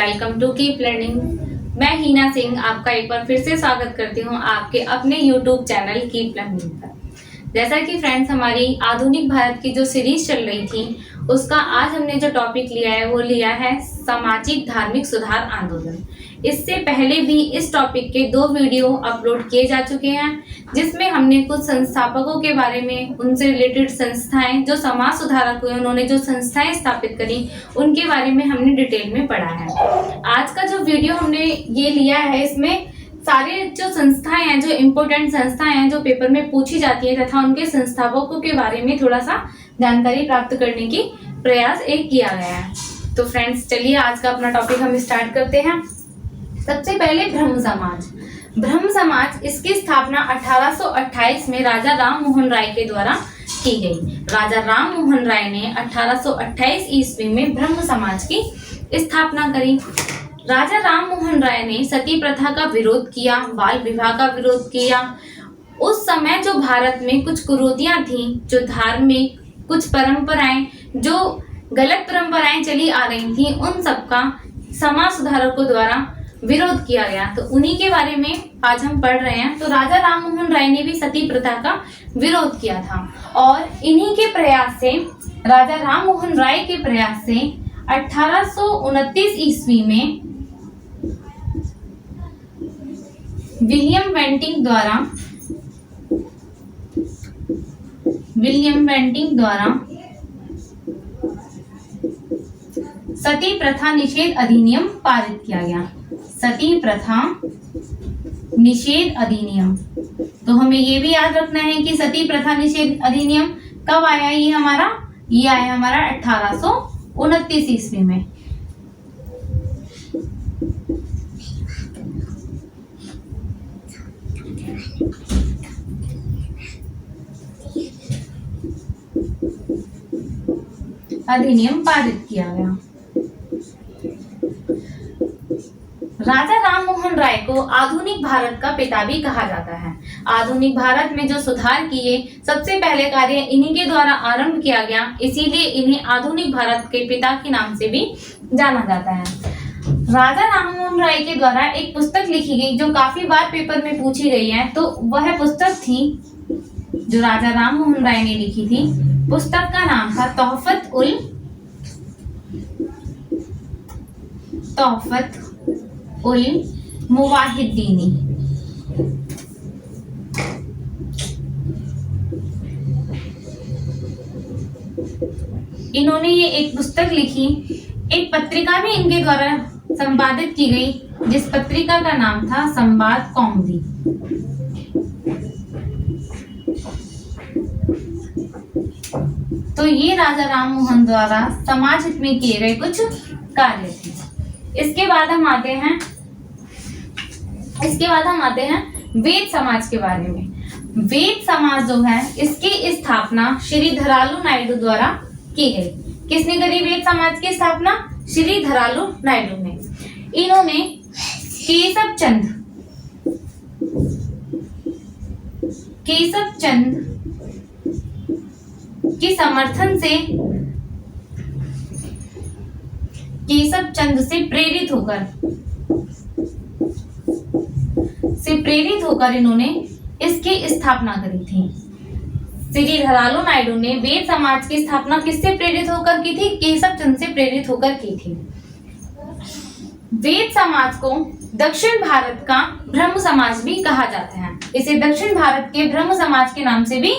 Welcome to keep learning. मैं हीना सिंह आपका एक बार फिर से स्वागत करती हूँ आपके अपने यूट्यूब चैनल कीप लर्निंग पर। जैसा कि फ्रेंड्स हमारी आधुनिक भारत की जो सीरीज चल रही थी उसका आज हमने जो टॉपिक लिया है वो लिया है सामाजिक धार्मिक सुधार आंदोलन। इससे पहले भी इस टॉपिक के 2 वीडियो अपलोड किए जा चुके हैं जिसमें हमने कुछ संस्थापकों के बारे में, उनसे रिलेटेड संस्थाएं जो समाज सुधारक हुए, उन्होंने जो संस्थाएं स्थापित करी उनके बारे में हमने डिटेल में पढ़ा है। आज का जो वीडियो हमने ये लिया है इसमें सारे जो संस्थाएं हैं, जो इम्पोर्टेंट संस्थाएं हैं जो पेपर में पूछी जाती है तथा उनके संस्थापकों के बारे में थोड़ा सा जानकारी प्राप्त करने की प्रयास एक किया गया है। तो फ्रेंड्स चलिए आज का अपना टॉपिक हम स्टार्ट करते हैं। सबसे पहले ब्रह्म समाज। ब्रह्म समाज इसकी स्थापना 1828 में राजा राम मोहन राय के द्वारा की गई। राजा राम मोहन राय ने 1828 ईस्वी में ब्रह्म समाज की स्थापना करी। राजा राम मोहन राय ने सती प्रथा का विरोध किया, बाल विवाह का विरोध किया। उस समय जो भारत में कुछ कुरीतियां थी, जो धार्मिक कुछ परंपराएं, जो गलत परंपराएं चली आ रही थी, उन सबका समाज सुधारकों द्वारा विरोध किया गया। तो उन्हीं के बारे में आज हम पढ़ रहे हैं। तो राजा राम मोहन राय ने भी सती प्रथा का विरोध किया था और इन्हीं के प्रयास से, राजा राम मोहन राय के प्रयास से 1829 ईस्वी में विलियम बेंटिंक द्वारा सती प्रथा निषेध अधिनियम पारित किया गया। सती प्रथा निषेध अधिनियम। तो हमें ये भी याद रखना है कि सती प्रथा निषेध अधिनियम कब आया? ये आया हमारा 1829 ईस्वी में। अधिनियम पारित किया गया। राजा राम मोहन राय को आधुनिक भारत का पिता भी कहा जाता है। आधुनिक भारत में जो सुधार किए, सबसे पहले कार्य इन्हीं के द्वारा आरंभ किया गया, इसीलिए इन्हें आधुनिक भारत के पिता के नाम से भी जाना जाता है। राजा राम मोहन राय के द्वारा एक पुस्तक लिखी गई जो काफी बार पेपर में पूछी गई है। तो वह पुस्तक थी जो राजा राम मोहन राय ने लिखी थी। पुस्तक का नाम था तोहफत उल मुवाहिदीनी। इन्होंने ये एक पुस्तक लिखी। एक पत्रिका भी इनके द्वारा संपादित की गई जिस पत्रिका का नाम था संवाद कौमुदी। तो ये राजा राम मोहन द्वारा समाज हित में किए गए कुछ कार्य थे। इसके बाद हम आते हैं वेद समाज के बारे में। वेद समाज जो है इसकी स्थापना श्री धरालू नायडू द्वारा की गई। किसने करी वेद समाज की स्थापना? श्री धरालू नायडू ने। इन्होंने केशव चंद के समर्थन से, केशव चंद से प्रेरित होकर इन्होंने इसकी स्थापना करी थी। श्री धरालू नायडू ने वेद समाज की स्थापना किससे प्रेरित होकर की थी? केशव चंद से प्रेरित होकर की थी। वेद समाज को दक्षिण भारत का ब्रह्म समाज भी कहा जाता है। इसे दक्षिण भारत के ब्रह्म समाज के नाम से भी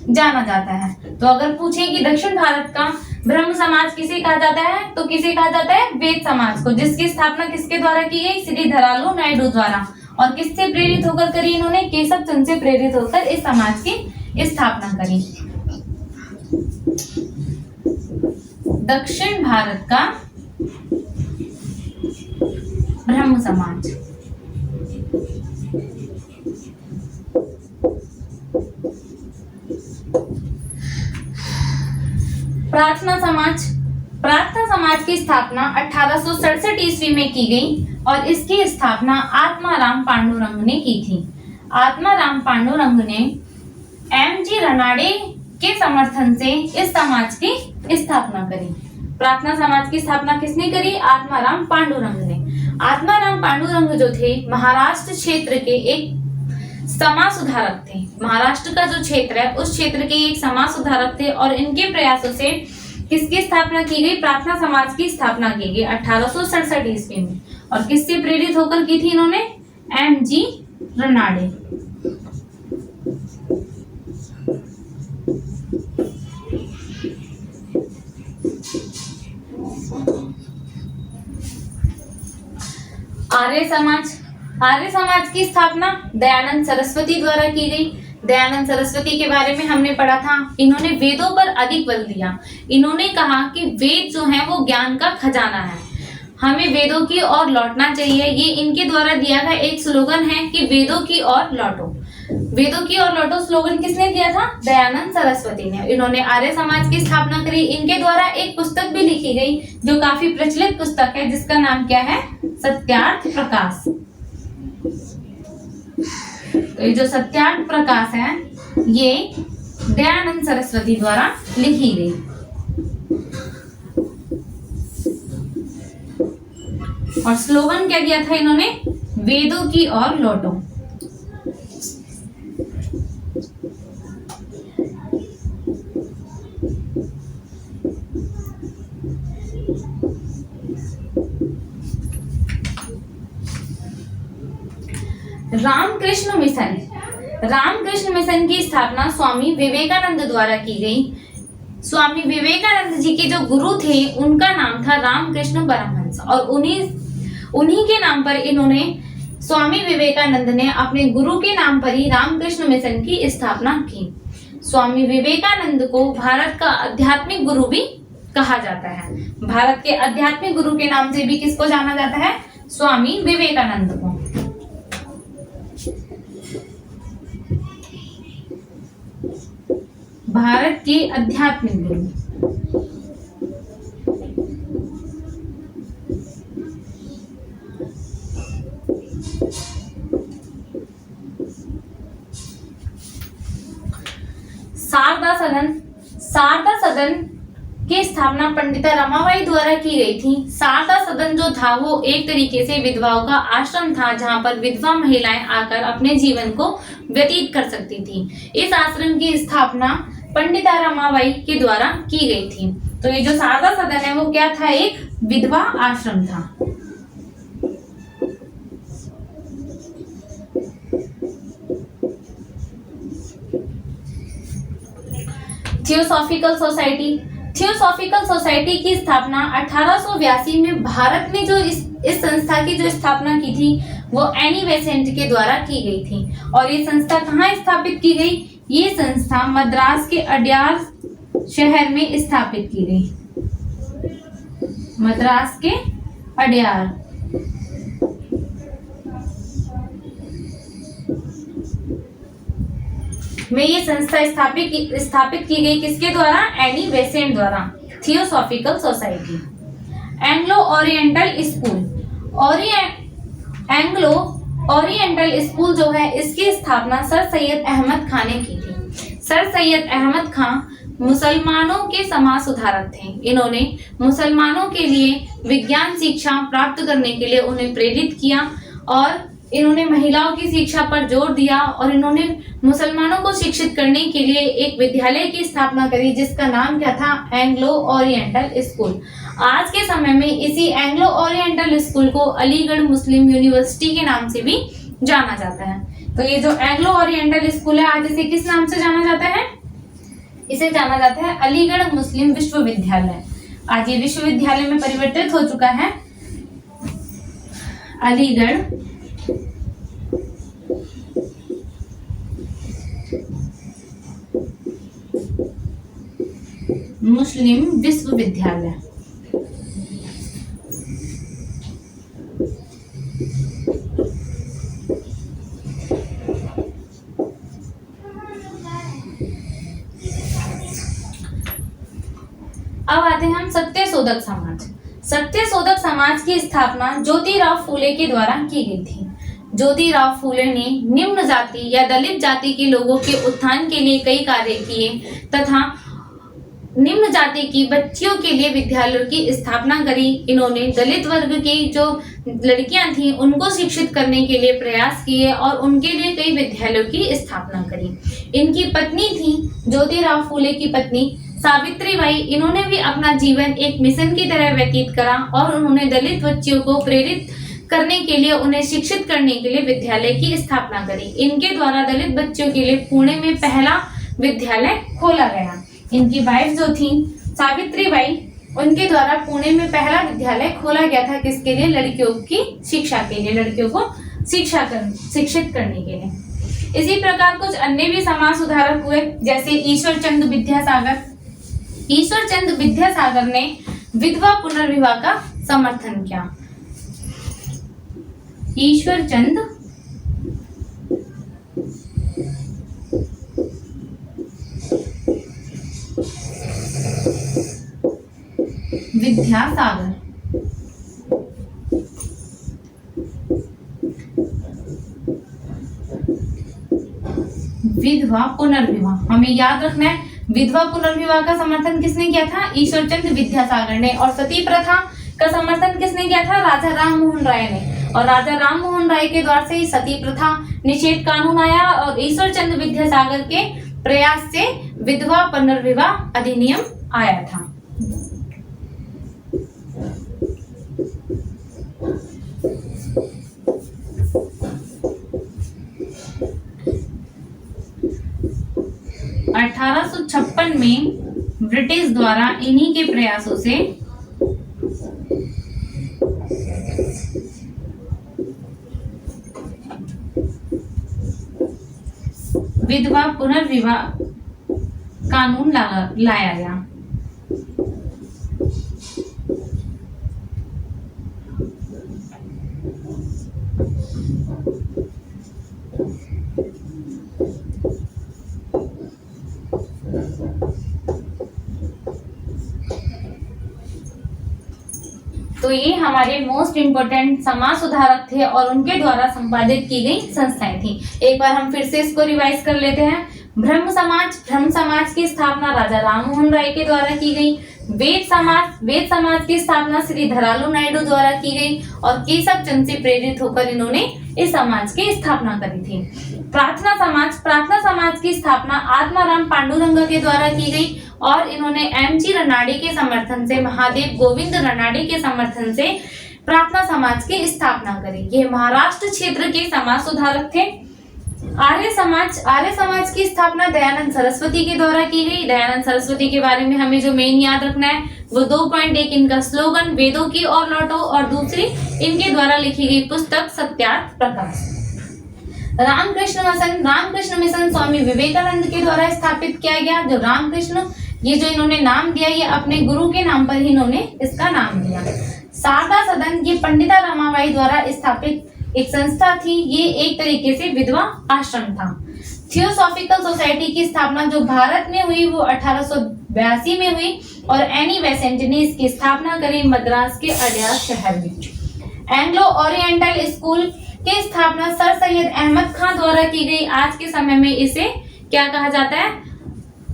जाना जाता है। तो अगर पूछे कि दक्षिण भारत का ब्रह्म समाज किसे कहा जाता है, तो किसे कहा जाता है? वेद समाज को, जिसकी स्थापना किसके द्वारा की गई? श्री धरालू नायडू द्वारा। और किससे प्रेरित होकर करी? इन्होंने केशव चंद से प्रेरित होकर इस समाज की स्थापना करी। दक्षिण भारत का ब्रह्म समाज। प्रार्थना समाज की स्थापना 1867 ईस्वी में की गई और इसकी स्थापना आत्माराम पांडुरंग ने की थी। आत्माराम पांडुरंग ने एम.जी. रनाडे के समर्थन से इस समाज की स्थापना करी। प्रार्थना समाज की स्थापना किसने करी? आत्माराम पांडुरंग ने। आत्माराम पांडुरंग जो थे महाराष्ट्र क्षेत्र के एक समाज सुधारक थे। महाराष्ट्र का जो क्षेत्र है उस क्षेत्र के एक समाज सुधारक थे और इनके प्रयासों से किसकी स्थापना की गई? प्रार्थना समाज की स्थापना की गई 1867 ईस्वी में। और किससे प्रेरित होकर की थी इन्होंने? M.G. रनाडे। आर्य समाज की स्थापना दयानंद सरस्वती द्वारा की गई। दयानंद सरस्वती के बारे में हमने पढ़ा था। इन्होंने वेदों पर अधिक बल दिया। इन्होंने कहा कि वेद जो है वो ज्ञान का खजाना है, हमें वेदों की ओर लौटना चाहिए। ये इनके द्वारा दिया गया एक स्लोगन है कि वेदों की ओर लौटो। वेदों की ओर लौटो स्लोगन किसने दिया था? दयानंद सरस्वती ने। इन्होंने आर्य समाज की स्थापना करी। इनके द्वारा एक पुस्तक भी लिखी गई जो काफी प्रचलित पुस्तक है, जिसका नाम क्या है? सत्यार्थ प्रकाश। तो ये जो सत्यार्थ प्रकाश है ये दयानंद सरस्वती द्वारा लिखी गई। और स्लोगन क्या दिया था इन्होंने? वेदों की ओर लौटो। रामकृष्ण मिशन। रामकृष्ण मिशन की स्थापना स्वामी विवेकानंद द्वारा की गई। स्वामी विवेकानंद जी के जो गुरु थे उनका नाम था रामकृष्ण परमहंस और उन्हीं के नाम पर इन्होंने, स्वामी विवेकानंद ने अपने गुरु के नाम पर ही रामकृष्ण मिशन की स्थापना की। स्वामी विवेकानंद को भारत का आध्यात्मिक गुरु भी कहा जाता है। भारत के आध्यात्मिक गुरु के नाम से भी किसको जाना जाता है? स्वामी विवेकानंद को। भारत के आध्यात्मिक गुरु। शारदा सदन की स्थापना पंडिता रमाबाई द्वारा की गई थी। शारदा सदन जो था वो एक तरीके से विधवाओं का आश्रम था, जहां पर विधवा महिलाएं आकर अपने जीवन को व्यतीत कर सकती थी। इस आश्रम की स्थापना पंडिता रमाबाई के द्वारा की गई थी। तो ये जो शारदा सदन है वो क्या था? एक विधवा आश्रम था। थियोसॉफिकल सोसाइटी की स्थापना 1882 में भारत में जो इस संस्था की जो स्थापना की थी वो एनी बेसेंट के द्वारा की गई थी। और ये संस्था कहाँ स्थापित की गई? ये संस्था मद्रास के अड्यार शहर में स्थापित की गई। मद्रास के अड्यार। में ये संस्था स्थापित की गई किसके द्वारा? एनी बेसेंट द्वारा। Theosophical society. Anglo oriental school जो है इसकी स्थापना सर सैयद अहमद खां ने की थी। सर सैयद अहमद खां मुसलमानों के समाज सुधारक थे। इन्होंने मुसलमानों के लिए विज्ञान शिक्षा प्राप्त करने के लिए उन्हें प्रेरित किया और इन्होंने महिलाओं की शिक्षा पर जोर दिया और इन्होंने मुसलमानों को शिक्षित करने के लिए एक विद्यालय की स्थापना करी जिसका नाम क्या था? Anglo oriental school. आज के समय में इसी एंग्लो ओरिएंटल स्कूल को अलीगढ़ मुस्लिम यूनिवर्सिटी के नाम से भी जाना जाता है। तो ये जो एंग्लो ओरिएंटल स्कूल है आज इसे किस नाम से जाना जाता है? इसे जाना जाता है अलीगढ़ मुस्लिम विश्वविद्यालय। आज ये विश्वविद्यालय में परिवर्तित हो चुका है। अलीगढ़ मुस्लिम विश्वविद्यालय। अब आते हैं हम सत्यशोधक समाज। सत्यशोधक समाज की स्थापना ज्योतिराव फूले के द्वारा की गई थी। ज्योतिराव फूले ने निम्न जाति या दलित जाति के लोगों के उत्थान के लिए कई कार्य किए तथा निम्न जाति की बच्चियों के लिए विद्यालयों की स्थापना करी। इन्होंने दलित वर्ग की जो लड़कियां थीं उनको शिक्षित करने के लिए प्रयास किए और उनके लिए कई विद्यालयों की स्थापना करी। इनकी पत्नी थी ज्योतिराव फूले की पत्नी सावित्रीबाई। इन्होंने भी अपना जीवन एक मिशन की तरह व्यतीत करा और उन्होंने दलित बच्चियों को प्रेरित करने के लिए, उन्हें शिक्षित करने के लिए विद्यालय की स्थापना करी। इनके द्वारा दलित बच्चों के लिए पुणे में पहला विद्यालय खोला गया। इनकी वाइफ जो थी सावित्रीबाई, उनके द्वारा पुणे में पहला विद्यालय खोला गया था। किसके लिए? लड़कियों की शिक्षा के लिए, लड़कियों को शिक्षित करने के लिए। इसी प्रकार कुछ अन्य भी समाज सुधारक हुए, जैसे ईश्वरचंद विद्यासागर। ईश्वरचंद विद्यासागर ने विधवा पुनर्विवाह का समर्थन किया। ईश्वरचंद विद्यासागर विधवा पुनर्विवाह, हमें याद रखना है विधवा पुनर्विवाह का समर्थन किसने किया था? ईश्वरचंद विद्यासागर ने। और सती प्रथा का समर्थन किसने किया था? राजा राममोहन राय ने। और राजा राममोहन राय के द्वारा से ही सती प्रथा निषेध कानून आया और ईश्वरचंद विद्यासागर के प्रयास से विधवा पुनर्विवाह अधिनियम आया था। (1856) में ब्रिटिश द्वारा इन्हीं के प्रयासों से विधवा पुनर्विवाह कानून लाया गया। तो ये हमारे मोस्ट इम्पोर्टेंट समाज सुधारक थे और उनके द्वारा संपादित की गई संस्थाएं थी। एक बार हम फिर से इसको रिवाइज कर लेते हैं। ब्रह्म समाज की स्थापना राजा राममोहन राय के द्वारा की गई। वेद समाज की स्थापना श्री धरालू नायडू द्वारा की गई और केशव चंद से प्रेरित होकर इन्होंने इस समाज की स्थापना करी थी। प्रार्थना समाज की स्थापना आत्माराम पांडुरंग के द्वारा की गई और इन्होंने एम.जी. रनाडे के समर्थन से, महादेव गोविंद रनाडे के समर्थन से प्रार्थना समाज की स्थापना करी। ये महाराष्ट्र क्षेत्र के समाज सुधारक थे। आर्य समाज की स्थापना दयानंद सरस्वती के द्वारा की गई। दयानंद सरस्वती के बारे में हमें जो मेन याद रखना है वो 2 पॉइंट, एक इनका स्लोगन वेदों की ओर लौटो और दूसरी इनके द्वारा लिखी गई पुस्तक सत्यार्थ प्रकाश। रामकृष्ण मिशन स्वामी विवेकानंद के द्वारा स्थापित किया गया। जो रामकृष्ण, ये जो इन्होंने नाम दिया, ये अपने गुरु के नाम पर ही इन्होंने इसका नाम दिया। शारदा सदन, ये पंडिता रमाबाई द्वारा स्थापित एक संस्था थी। ये एक तरीके से विधवा आश्रम था। थियोसॉफिकल सोसाइटी की स्थापना जो भारत में हुई वो 1882 में हुई और एनी बेसेंट ने इसकी स्थापना करी मद्रास के अडयार शहर में। एंग्लो ओरिएंटल स्कूल की स्थापना सर सैयद अहमद खान द्वारा की गई। आज के समय में इसे क्या कहा जाता है?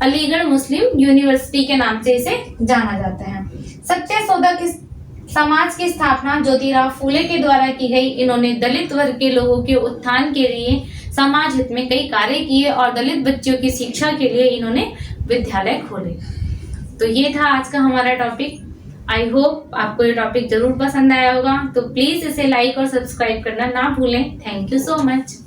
अलीगढ़ मुस्लिम यूनिवर्सिटी के नाम से इसे जाना जाता है। सत्य शोधक समाज की स्थापना ज्योतिराव फूले के द्वारा की गई। इन्होंने दलित वर्ग के लोगों के उत्थान के लिए समाज हित में कई कार्य किए और दलित बच्चों की शिक्षा के लिए इन्होंने विद्यालय खोले। तो ये था आज का हमारा टॉपिक। आई होप आपको ये टॉपिक जरूर पसंद आया होगा। तो प्लीज इसे लाइक और सब्सक्राइब करना ना भूलें। Thank you so much.